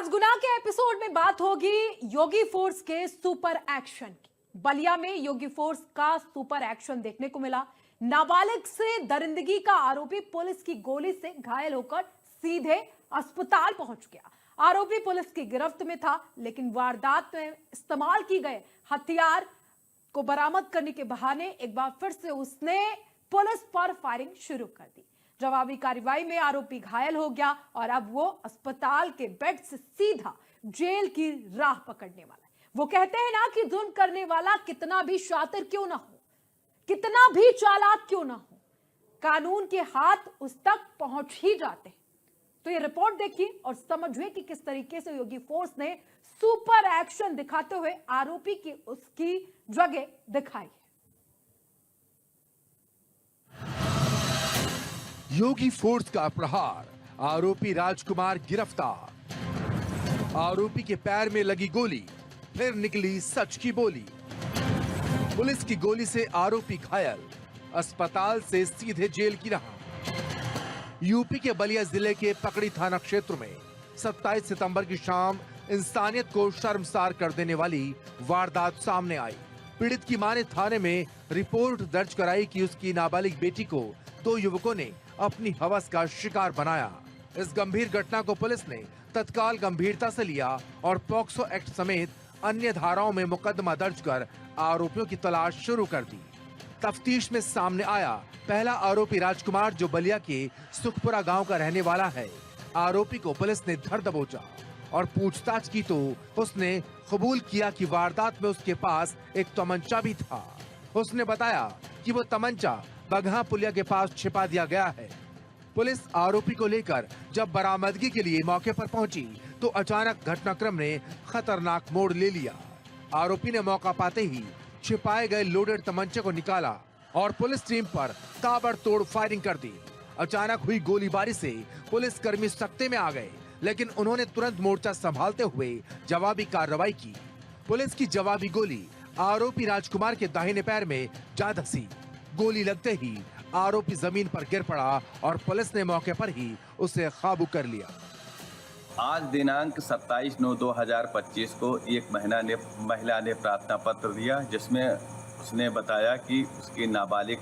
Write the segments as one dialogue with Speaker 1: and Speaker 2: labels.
Speaker 1: आज गुना के एपिसोड में बात होगी योगी फोर्स के सुपर एक्शन की। बलिया में योगी फोर्स का सुपर एक्शन देखने को मिला। नाबालिग से दरिंदगी का आरोपी पुलिस की गोली से घायल होकर सीधे अस्पताल पहुंच गया। आरोपी पुलिस की गिरफ्त में था, लेकिन वारदात में इस्तेमाल की गए हथियार को बरामद करने के बहाने एक बार फिर से उसने पुलिस पर फायरिंग शुरू कर दी। जवाबी कार्रवाई में आरोपी घायल हो गया और अब वो अस्पताल के बेड से सीधा जेल की राह पकड़ने वाला है। वो कहते हैं ना कि जुल्म करने वाला कितना भी शातिर क्यों ना हो, कितना भी चालाक क्यों ना हो, कानून के हाथ उस तक पहुंच ही जाते हैं। तो ये रिपोर्ट देखिए और समझिए कि किस तरीके से योगी फोर्स ने सुपर एक्शन दिखाते हुए आरोपी की उसकी जगह दिखाई है।
Speaker 2: योगी फोर्स का प्रहार, आरोपी राजकुमार गिरफ्तार। आरोपी के पैर में लगी गोली, फिर निकली सच की बोली। पुलिस की गोली से आरोपी घायल, अस्पताल से सीधे जेल की राह। यूपी के बलिया जिले के पकड़ी थाना क्षेत्र में 27 सितंबर की शाम इंसानियत को शर्मसार कर देने वाली वारदात सामने आई। पीड़ित की मां ने थाने में रिपोर्ट दर्ज कराई कि उसकी नाबालिग बेटी को दो युवकों ने अपनी हवस का शिकार बनाया। इस गंभीर घटना को पुलिस ने तत्काल गंभीरता से लिया और पॉक्सो एक्ट समेत अन्य धाराओं में मुकदमा दर्ज कर आरोपियों की तलाश शुरू कर दी। तफ्तीश में सामने आया पहला आरोपी राजकुमार, जो बलिया के सुखपुरा गांव का रहने वाला है। आरोपी को पुलिस ने धर दबोचा और पूछताछ की तो उसने कबूल किया कि वारदात में उसके पास एक तमंचा भी था। उसने बताया कि वो तमंचा बगहा पुलिया के पास छिपा दिया गया है। पुलिस आरोपी को लेकर जब बरामदगी के लिए मौके पर पहुंची तो अचानक घटनाक्रम ने खतरनाक मोड़ ले लिया। आरोपी ने मौका पाते ही छिपाए गए लोडेड तमंचे को निकाला और पुलिस टीम पर ताबड़तोड़ फायरिंग कर दी। अचानक हुई गोलीबारी से पुलिस कर्मी सकते में आ गए, लेकिन उन्होंने तुरंत मोर्चा संभालते हुए जवाबी कार्रवाई की। पुलिस की जवाबी गोली आरोपी राजकुमार के दाहिने पैर में जा धंसी। गोली लगते ही आरोपी जमीन पर गिर पड़ा और पुलिस ने मौके पर ही उसे काबू कर लिया।
Speaker 3: आज दिनांक 27/9/2025 को एक महिला ने प्रार्थना पत्र दिया, जिसमें उसने बताया कि उसकी नाबालिग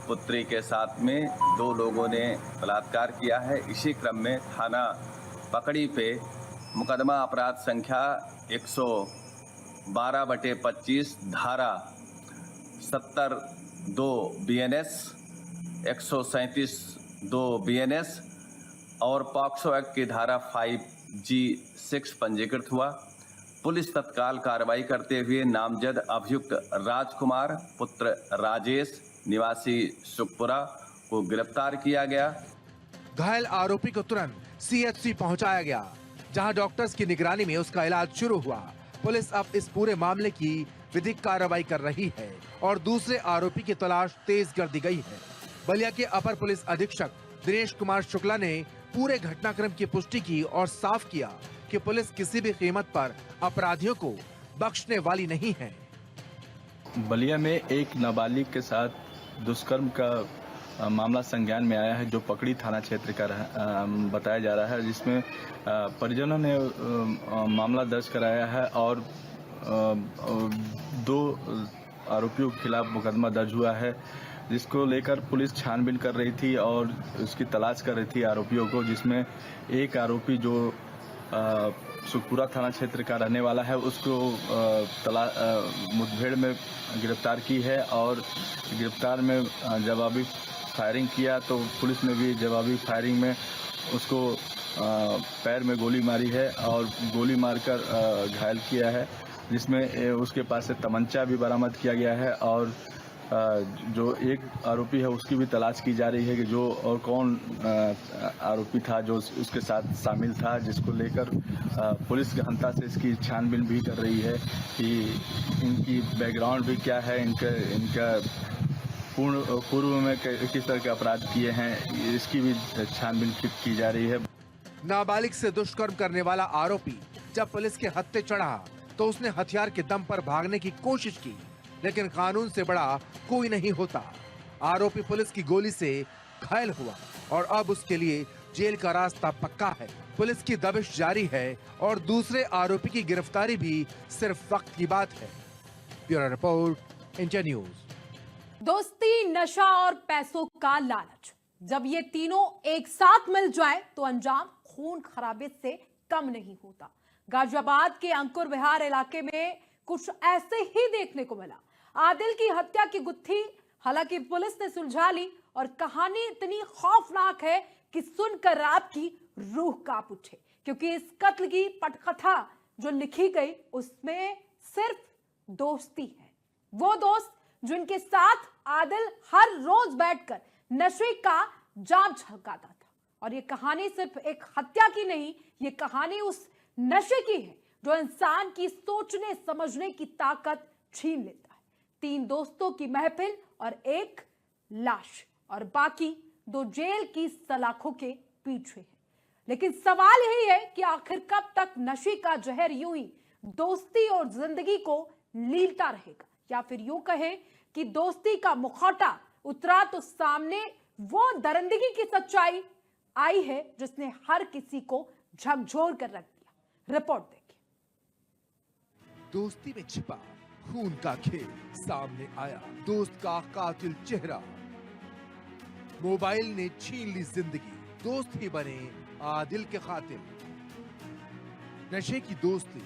Speaker 3: पुत्री के साथ में दो लोगों ने बलात्कार किया है। इसी क्रम में थाना पकड़ी पे मुकदमा अपराध संख्या 112/25 धारा 70(2) BNS 137(2) BNS और पॉक्सो एक्ट की धारा 5G6 पंजीकृत हुआ। पुलिस तत्काल कार्रवाई करते हुए नामजद अभियुक्त राजकुमार पुत्र राजेश निवासी सुखपुरा को गिरफ्तार किया गया।
Speaker 2: घायल आरोपी को तुरंत CHC पहुंचाया गया, जहां डॉक्टर्स की निगरानी में उसका इलाज शुरू हुआ। पुलिस अब इस पूरे मामले की विधिक कार्रवाई कर रही है और दूसरे आरोपी की तलाश तेज कर दी गई है। बलिया के अपर पुलिस अधीक्षक दिनेश कुमार शुक्ला ने पूरे घटनाक्रम की पुष्टि की और साफ किया कि पुलिस किसी भी कीमत पर अपराधियों को बख्शने वाली नहीं है।
Speaker 4: बलिया में एक नाबालिग के साथ दुष्कर्म का मामला संज्ञान में आया है, जो पकड़ी थाना क्षेत्र का बताया जा रहा है, जिसमें परिजनों ने मामला दर्ज कराया है और दो आरोपियों के खिलाफ मुकदमा दर्ज हुआ है, जिसको लेकर पुलिस छानबीन कर रही थी और उसकी तलाश कर रही थी आरोपियों को, जिसमें एक आरोपी जो सुखपुरा थाना क्षेत्र का रहने वाला है, उसको मुठभेड़ में गिरफ्तार की है और गिरफ्तार में जवाबी फायरिंग किया, तो पुलिस ने भी जवाबी फायरिंग में उसको पैर में गोली मारी है और गोली मारकर घायल किया है, जिसमें उसके पास से तमंचा भी बरामद किया गया है और जो एक आरोपी है उसकी भी तलाश की जा रही है कि जो और कौन आरोपी था जो उसके साथ शामिल था, जिसको लेकर पुलिस गहनता से इसकी छानबीन भी कर रही है कि इनकी बैकग्राउंड भी क्या है, इनका पूर्व में किस तरह के अपराध किए हैं, इसकी भी छानबीन की जा रही है।
Speaker 2: नाबालिग से दुष्कर्म करने वाला आरोपी जब पुलिस के हत्थे चढ़ा तो उसने हथियार के दम पर भागने की कोशिश की, लेकिन कानून से बड़ा कोई नहीं होता। आरोपी पुलिस की गोली से घायल हुआ और अब उसके लिए जेल का रास्ता पक्का है। पुलिस की दबिश जारी है और दूसरे आरोपी की गिरफ्तारी भी सिर्फ वक्त की बात है। Bureau report, India news.
Speaker 1: दोस्ती, नशा और पैसों का लालच, जब ये तीनों एक साथ मिल जाए तो अंजाम खून खराबे से कम नहीं होता। गाजियाबाद के अंकुर विहार इलाके में कुछ ऐसे ही देखने को मिला। आदिल की हत्या की गुत्थी हालांकि पुलिस ने सुलझा ली और कहानी इतनी खौफनाक है कि सुनकर आपकी रूह कांप उठे, क्योंकि इस कत्ल की पटकथा जो लिखी गई उसमें सिर्फ दोस्ती है। वो दोस्त जिनके साथ आदिल हर रोज बैठकर नशे का जाम छलकाता था। और ये कहानी सिर्फ एक हत्या की नहीं, ये कहानी उस नशे की है जो इंसान की सोचने समझने की ताकत छीन लेता है। 3 दोस्तों की महफिल और एक लाश, और बाकी 2 जेल की सलाखों के पीछे है। लेकिन सवाल यही है कि आखिर कब तक नशे का जहर यूं ही दोस्ती और जिंदगी को लीलता रहेगा, या फिर यूं कहे कि दोस्ती का मुखौटा उतरा तो सामने वो दरिंदगी की सच्चाई आई है जिसने हर किसी को झकझोर कर रख दिया। रिपोर्ट देखिए।
Speaker 2: दोस्ती में छिपा खून का खेल सामने आया। दोस्त का कातिल चेहरा, मोबाइल ने छीन ली जिंदगी, दोस्त ही बने आदिल के कातिल। नशे की दोस्ती,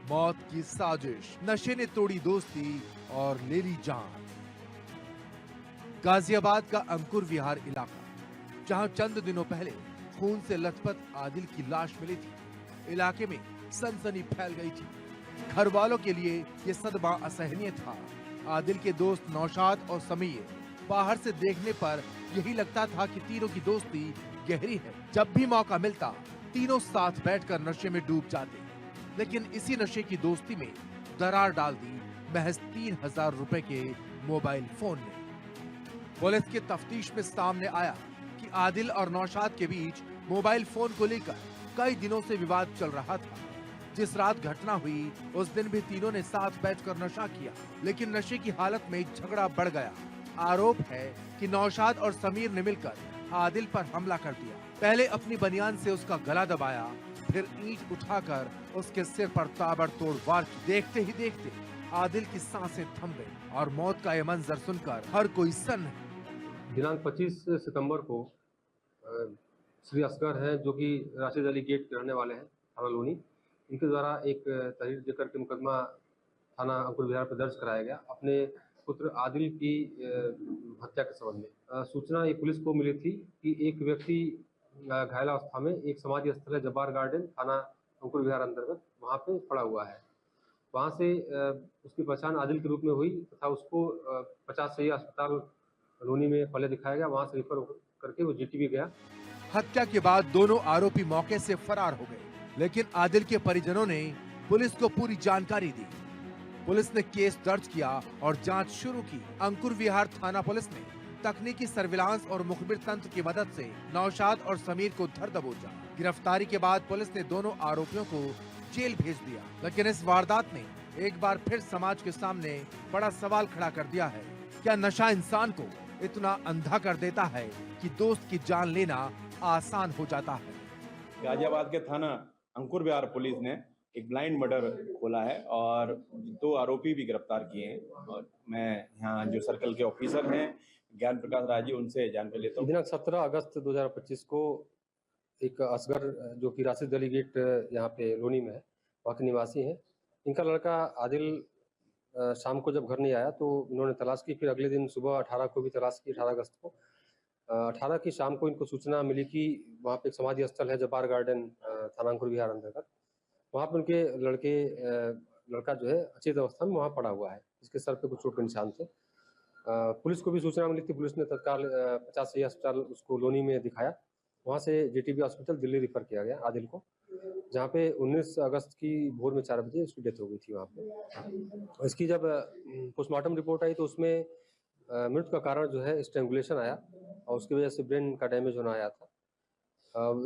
Speaker 2: मौत की साजिश, नशे ने तोड़ी दोस्ती और ले ली जान। गाजियाबाद का अंकुर विहार इलाका, जहां चंद दिनों पहले खून से लथपथ आदिल की लाश मिली थी, इलाके में सनसनी फैल गई थी। घर वालों के लिए यह सदमा असहनीय था। आदिल के दोस्त नौशाद और समीर, बाहर से देखने पर यही लगता था कि तीनों की दोस्ती गहरी है। जब भी मौका मिलता तीनों साथ बैठकर नशे में डूब जाते, लेकिन इसी नशे की दोस्ती में दरार डाल दी महज 3000 रुपए के मोबाइल फोन ने। पुलिस की तफ्तीश में सामने आया कि आदिल और नौशाद के बीच मोबाइल फोन को लेकर कई दिनों से विवाद चल रहा था। जिस रात घटना हुई उस दिन भी तीनों ने साथ बैठकर नशा किया, लेकिन नशे की हालत में झगड़ा बढ़ गया। आरोप है कि नौशाद और समीर ने मिलकर आदिल पर हमला कर दिया। पहले अपनी बनियान से उसका गला दबाया, फिर ईंट उठाकर उसके सिर पर ताबड़तोड़ वार की। देखते ही देखते आदिल की सांसें थम गई और मौत का यह मंजर सुनकर हर कोई सन्न।
Speaker 5: दिनांक 25 सितंबर को श्री असगर हैं जो कि राशिद अली गेट के रहने वाले हैं, थाना लोनी, इनके द्वारा एक तहरीर देकर के मुकदमा थाना अंकुर विहार पर दर्ज कराया गया अपने पुत्र आदिल की हत्या के संबंध में। सूचना ये पुलिस को मिली थी कि एक व्यक्ति घायल अवस्था में एक समाधि स्थल है जब्बार गार्डन, थाना अंकुर विहार अंतर्गत, वहाँ पे पड़ा हुआ है। वहाँ से उसकी पहचान आदिल के रूप में हुई तथा उसको 50 सही अस्पताल लोनी में पहले दिखाया गया, वहाँ से रिफर करके वो जीटीबी गया।
Speaker 2: हत्या के बाद दोनों आरोपी मौके से फरार हो गए, लेकिन आदिल के परिजनों ने पुलिस को पूरी जानकारी दी। पुलिस ने केस दर्ज किया और जांच शुरू की। अंकुर विहार थाना पुलिस ने तकनीकी सर्विलांस और मुखबिर तंत्र की मदद से नौशाद और समीर को धर दबोचा। गिरफ्तारी के बाद पुलिस ने दोनों आरोपियों को जेल भेज दिया, लेकिन इस वारदात ने एक बार फिर समाज के सामने बड़ा सवाल खड़ा कर दिया है। क्या नशा इंसान को इतना अंधा कर देता है कि दोस्त की जान लेना आसान हो जाता है?
Speaker 6: गाजियाबाद के थाना अंकुर विहार पुलिस ने एक ब्लाइंड मर्डर खोला है और 2 आरोपी भी गिरफ्तार किए हैं। और मैं यहाँ जो सर्कल के ऑफिसर हैं ज्ञान प्रकाश राजी, उनसे जानकारी लेता हूँ।
Speaker 5: दिनांक 17 अगस्त 2025 को एक असगर जो कि राशिद अली गेट यहाँ पे लोनी में है, वहाँ के निवासी हैं। इनका लड़का आदिल शाम को जब घर नहीं आया तो इन्होंने तलाश की। फिर अगले दिन सुबह 18 को भी तलाश की, 18 अगस्त को। 18 की शाम को इनको सूचना मिली कि वहाँ पे एक समाधि स्थल है जब्बार गार्डन, थाना अंकुर विहार अंतर्गत, वहाँ पे उनके लड़का जो है अचेत अवस्था में वहाँ पड़ा हुआ है, जिसके सर पे कुछ चोट के निशान थे। पुलिस को भी सूचना मिली थी। पुलिस ने तत्काल 50 सही अस्पताल उसको लोनी में दिखाया, वहाँ से जीटीबी हॉस्पिटल दिल्ली रिफर किया गया आदिल को, जहाँ पे 19 अगस्त की भोर में 4 बजे उसकी डेथ हो गई थी वहाँ पे। इसकी जब पोस्टमार्टम रिपोर्ट आई तो उसमें मृत्यु का कारण जो है स्ट्रेंगुलेशन आया और उसकी वजह से ब्रेन का डैमेज होना आया था।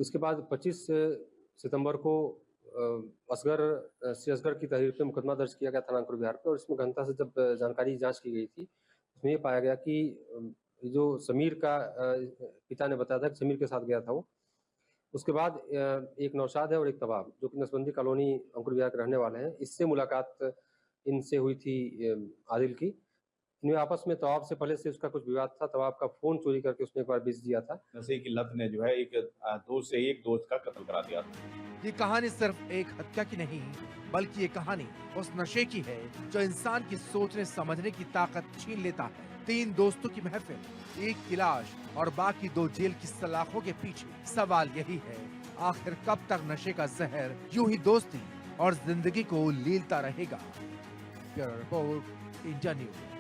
Speaker 5: इसके बाद 25 सितंबर को असगर की तहरीर पे मुकदमा दर्ज किया गया थाना अंकुर विहार पे, और इसमें गहनता से जब जानकारी जांच की गई थी उसमें ये पाया गया कि जो समीर का पिता ने बताया था कि समीर के साथ गया था वो, उसके बाद एक नौशाद है और एक तवाब, जो कि नसबंदी कॉलोनी अंकुर विहार के रहने वाले हैं। इससे मुलाकात इनसे हुई थी आदिल की। इनमें आपस में तवाब से पहले से उसका कुछ विवाद था। तवाब का फोन चोरी करके उसने एक बार बेच दिया था।
Speaker 6: नशे की लत ने जो है एक दोस्त से एक दोस्त का कत्ल करा दिया था।
Speaker 2: ये कहानी सिर्फ एक हत्या की नहीं, बल्कि ये कहानी उस नशे की है जो इंसान की सोचने समझने की ताकत छीन लेता है। 3 दोस्तों की महफिल, एक की लाश और बाकी 2 जेल की सलाखों के पीछे। सवाल यही है, आखिर कब तक नशे का जहर यूं ही दोस्ती और जिंदगी को लीलता रहेगा। Bureau report, India news.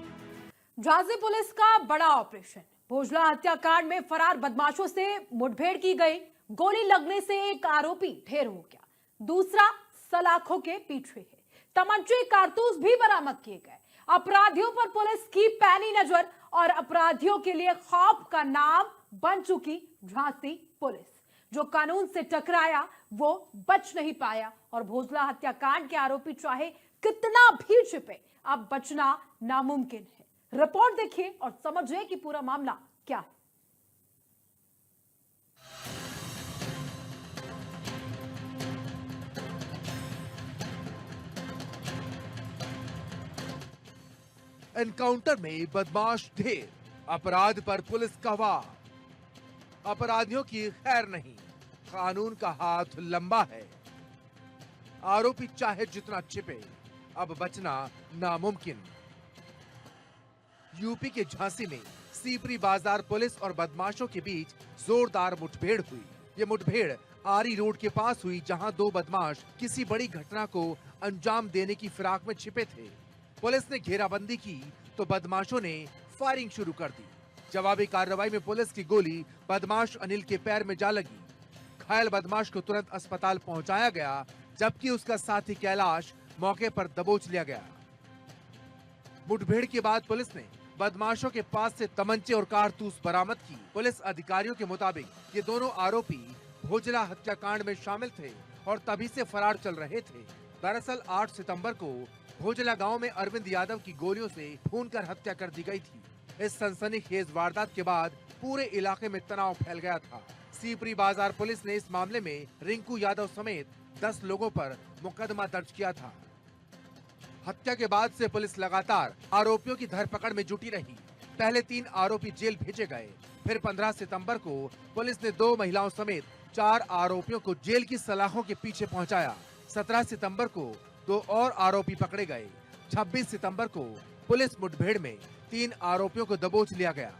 Speaker 1: Jhansi police का बड़ा ऑपरेशन। भोजला हत्याकांड में फरार बदमाशों से मुठभेड़ की गई। गोली लगने से एक आरोपी ढेर हो गया, दूसरा सलाखों के पीछे है। तमंचे, कारतूस भी बरामद किए गए। अपराधियों पर पुलिस की पैनी नजर और अपराधियों के लिए खौफ का नाम बन चुकी झांसी पुलिस। जो कानून से टकराया वो बच नहीं पाया और भोजला हत्याकांड के आरोपी चाहे कितना भी छिपे, अब बचना नामुमकिन है। रिपोर्ट देखिए और समझिए कि पूरा मामला क्या है।
Speaker 2: एनकाउंटर में बदमाश ढेर, अपराध पर पुलिस का वार। अपराधियों की खैर नहीं, कानून का हाथ लंबा है। आरोपी चाहे जितना छिपे, अब बचना नामुमकिन। यूपी के झांसी में सीपरी बाजार पुलिस और बदमाशों के बीच जोरदार मुठभेड़ हुई। ये मुठभेड़ आरी रोड के पास हुई, जहां 2 बदमाश किसी बड़ी घटना को अंजाम देने की फिराक में छिपे थे। पुलिस ने घेराबंदी की तो बदमाशों ने फायरिंग शुरू कर दी। जवाबी कार्रवाई में पुलिस की गोली बदमाश अनिल के पैर में जा लगी। घायल बदमाश को तुरंत अस्पताल पहुंचाया गया, जबकि उसका साथी कैलाश मौके पर दबोच लिया गया। मुठभेड़ के बाद पुलिस ने बदमाशों के पास से तमंचे और कारतूस बरामद की। पुलिस अधिकारियों के मुताबिक ये दोनों आरोपी भोजला हत्याकांड में शामिल थे और तभी से फरार चल रहे थे। दरअसल 8 सितंबर को भोजला गांव में अरविंद यादव की गोलियों से भूनकर हत्या कर दी गई थी। इस सनसनीखेज वारदात के बाद पूरे इलाके में तनाव फैल गया था। सीपरी बाजार पुलिस ने इस मामले में रिंकू यादव समेत 10 लोगों पर मुकदमा दर्ज किया था। हत्या के बाद से पुलिस लगातार आरोपियों की धरपकड़ में जुटी रही। पहले 3 आरोपी जेल भेजे गए, फिर 15 सितंबर को पुलिस ने 2 महिलाओं समेत 4 आरोपियों को जेल की सलाखों के पीछे पहुंचाया। 17 सितंबर को 2 और आरोपी पकड़े गए। 26 सितंबर को पुलिस मुठभेड़ में 3 आरोपियों को दबोच लिया गया।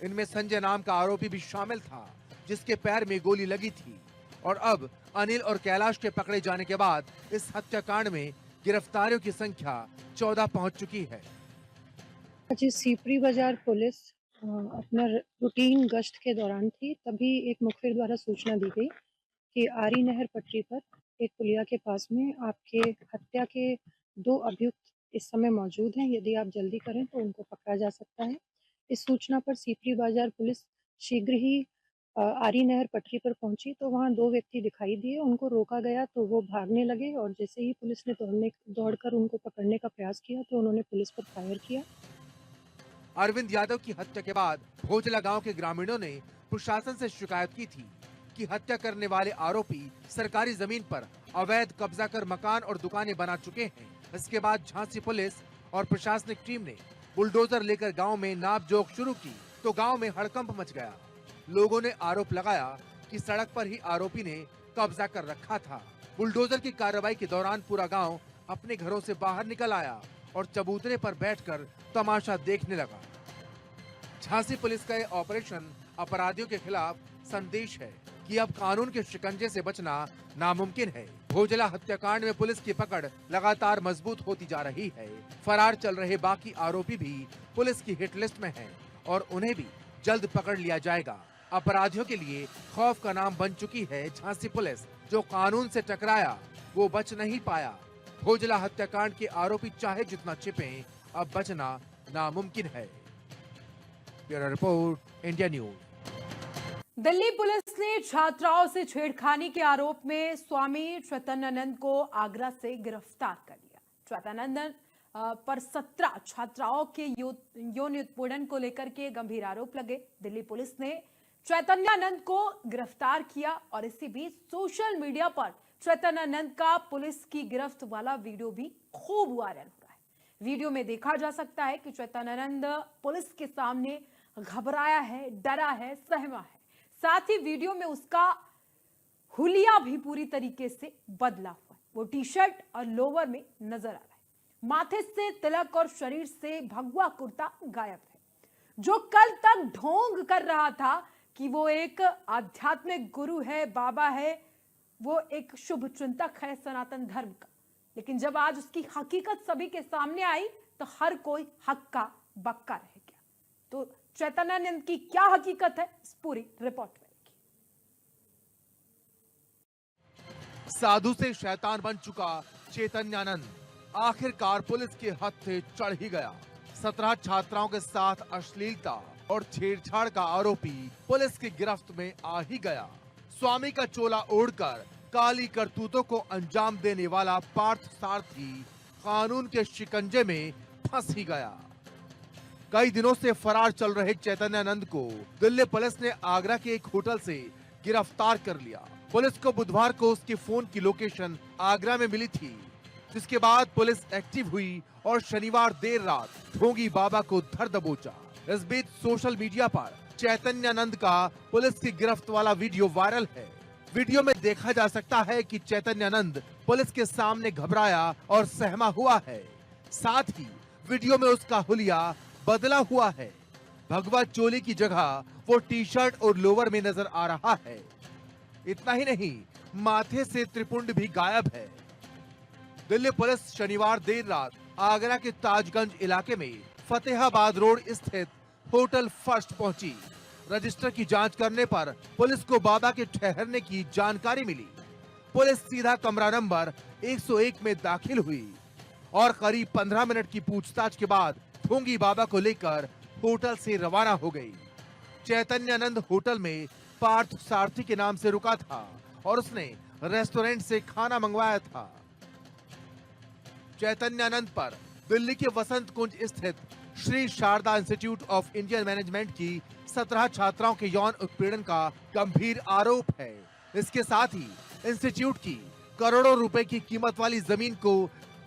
Speaker 2: इनमें संजय नाम का आरोपी भी शामिल था, जिसके पैर में गोली लगी थी। और अब अनिल और कैलाश के पकड़े जाने के बाद इस हत्याकांड में गिरफ्तारियों की संख्या 14 पहुंच चुकी है।
Speaker 7: आज सीपरी बाजार पुलिस अपना रूटीन गश्त के दौरान थी, तभी एक मुखबिर द्वारा सूचना दी गई कि आरी नहर पटरी पर एक पुलिया के पास में आपके हत्या के 2 अभियुक्त इस समय मौजूद हैं। यदि आप जल्दी करें तो उनको पकड़ा जा सकता है। इस सूचना पर सीपरी बाजार पुलिस शीघ्र ही आरी नहर पटरी पर पहुंची तो वहां 2 व्यक्ति दिखाई दिए। उनको रोका गया तो वो भागने लगे और जैसे ही पुलिस ने दौड़कर उनको पकड़ने का प्रयास किया तो उन्होंने पुलिस पर फायर किया।
Speaker 2: अरविंद यादव की हत्या के बाद भोजला गांव के ग्रामीणों ने प्रशासन से शिकायत की थी कि हत्या करने वाले आरोपी सरकारी जमीन पर अवैध कब्जा कर मकान और दुकानें बना चुके हैं। इसके बाद झांसी पुलिस और प्रशासनिक टीम ने बुलडोजर लेकर गांव में नापजोख शुरू की तो गांव में हड़कंप मच गया। लोगों ने आरोप लगाया कि सड़क पर ही आरोपी ने कब्जा कर रखा था। बुलडोजर की कार्रवाई के दौरान पूरा गांव अपने घरों से बाहर निकल आया और चबूतरे पर बैठकर तमाशा देखने लगा। झांसी पुलिस का यह ऑपरेशन अपराधियों के खिलाफ संदेश है कि अब कानून के शिकंजे से बचना नामुमकिन है। भोजला हत्याकांड में पुलिस की पकड़ लगातार मजबूत होती जा रही है। फरार चल रहे बाकी आरोपी भी पुलिस की हिट लिस्ट में हैं और उन्हें भी जल्द पकड़ लिया जाएगा। अपराधियों के लिए खौफ का नाम बन चुकी है झांसी पुलिस। जो कानून से टकराया वो बच नहीं पाया। भोजला हत्याकांड के आरोपी चाहे जितना छिपे, अब बचना नामुमकिन है। Bureau report, India news.
Speaker 1: Delhi police ने छात्राओं से छेड़खानी के आरोप में स्वामी चैतन्यानंद को आगरा से गिरफ्तार कर लिया। चैतन्यानंद पर 17 छात्राओं के यौन उत्पीड़न को लेकर के गंभीर आरोप लगे। दिल्ली पुलिस ने चैतन्यानंद को गिरफ्तार किया और इसी बीच सोशल मीडिया पर चैतन्यानंद का पुलिस की गिरफ्त वाला वीडियो भी खूब वायरल हो रहा है। वीडियो में देखा जा सकता है कि चैतन्यानंद पुलिस के सामने घबराया है, डरा है, सहमा है। साथ ही वीडियो में उसका हुलिया भी पूरी तरीके से बदला हुआ है। वो टी शर्ट और लोवर में नजर आ रहा है। माथे से तिलक और शरीर से भगवा कुर्ता गायब है। जो कल तक ढोंग कर रहा था कि वो एक आध्यात्मिक गुरु है, बाबा है, वो एक शुभ चिंतक है सनातन धर्म का, लेकिन जब आज उसकी हकीकत सभी के सामने आई तो हर कोई हक्का बक्का रह गया। तो चैतन्यानंद की क्या हकीकत है, इस पूरी रिपोर्ट में।
Speaker 2: साधु से शैतान बन चुका चैतन्यानंद आखिरकार पुलिस के हाथ से चढ़ ही गया। 17 छात्राओं के साथ अश्लीलता और छेड़छाड़ का आरोपी पुलिस की गिरफ्त में आ ही गया। स्वामी का चोला ओढ़कर काली करतूतों को अंजाम देने वाला पार्थ सारथी कानून के शिकंजे में फंस ही गया। कई दिनों से फरार चल रहे चैतन्यानंद को दिल्ली पुलिस ने आगरा के एक होटल से गिरफ्तार कर लिया। पुलिस को बुधवार को उसके फोन की लोकेशन आगरा में मिली थी, जिसके बाद पुलिस एक्टिव हुई और शनिवार देर रात ढोंगी बाबा को धर दबोचा। इस बीच सोशल मीडिया पर चैतन्यानंद का पुलिस की गिरफ्त वाला वीडियो वायरल है। वीडियो में देखा जा सकता है कि चैतन्यानंद पुलिस के सामने घबराया और सहमा हुआ है। साथ ही वीडियो में उसका हुलिया बदला हुआ है। भगवा चोली की जगह वो टी शर्ट और लोवर में नजर आ रहा है। इतना ही नहीं, माथे से त्रिपुंड भी गायब है। दिल्ली पुलिस शनिवार देर रात आगरा के ताजगंज इलाके में फतेहाबाद रोड स्थित होटल फर्स्ट पहुंची। रजिस्टर की जांच करने पर पुलिस को बाबा के ठहरने की जानकारी मिली। पुलिस सीधा कमरा नंबर 101 में दाखिल हुई और करीब 15 मिनट की पूछताछ के बाद ढोंगी बाबा को लेकर होटल से रवाना हो गई। चैतन्यानंद होटल में पार्थ सारथी के नाम से रुका था और उसने रेस्टोरेंट से खाना मंगवाया था। चैतन्यानंद पर दिल्ली के वसंत कुंज स्थित Shri Sharda Institute of Indian Management की 17 छात्राओं के यौन उत्पीड़न का गंभीर आरोप है। इसके साथ ही इंस्टीट्यूट की करोड़ों रुपए की कीमत वाली जमीन को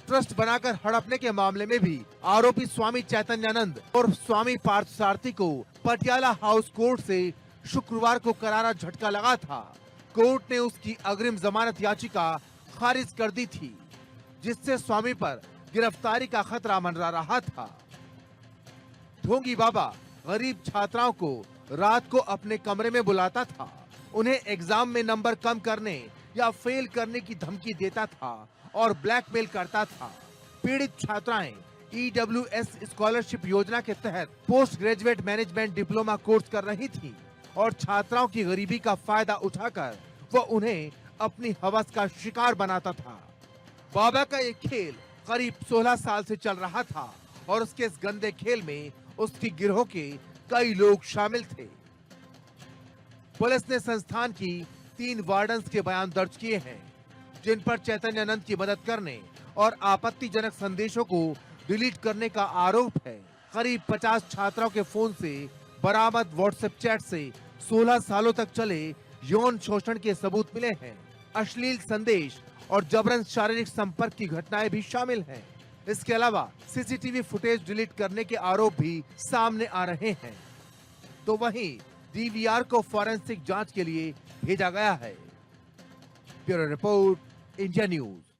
Speaker 2: ट्रस्ट बनाकर हड़पने के मामले में भी आरोपी स्वामी चैतन्यानंद और स्वामी पार्थ सारथी को पटियाला हाउस कोर्ट से शुक्रवार को करारा झटका लगा था। कोर्ट ने उसकी अग्रिम जमानत याचिका खारिज कर दी थी, जिससे स्वामी पर गिरफ्तारी का खतरा मंडरा रहा था। ढोंगी बाबा गरीब छात्राओं को रात को अपने कमरे में बुलाता था, उन्हें एग्जाम में नंबर कम करने या फेल करने की धमकी देता था और ब्लैकमेल करता था। पीड़ित छात्राएं EWS स्कॉलरशिप योजना के तहत post graduate management diploma course कर रही थी और छात्राओं की गरीबी का फायदा उठाकर वो उन्हें अपनी हवस का शिकार बनाता था। बाबा का ये खेल करीब 16 साल से चल रहा था और उसके इस गंदे खेल में उसकी गिरोह के कई लोग शामिल थे। पुलिस ने संस्थान की 3 वार्डन्स के बयान दर्ज किए हैं, जिन पर चैतन्यानंद की मदद करने और आपत्तिजनक संदेशों को डिलीट करने का आरोप है। करीब 50 छात्राओं के फोन से बरामद व्हाट्सएप चैट से 16 सालों तक चले यौन शोषण के सबूत मिले हैं। अश्लील संदेश और जबरन शारीरिक संपर्क की घटनाएं भी शामिल हैं। इसके अलावा सीसीटीवी फुटेज डिलीट करने के आरोप भी सामने आ रहे हैं। तो वहीं डीवीआर को फॉरेंसिक जांच के लिए भेजा गया है। Bureau report, India news.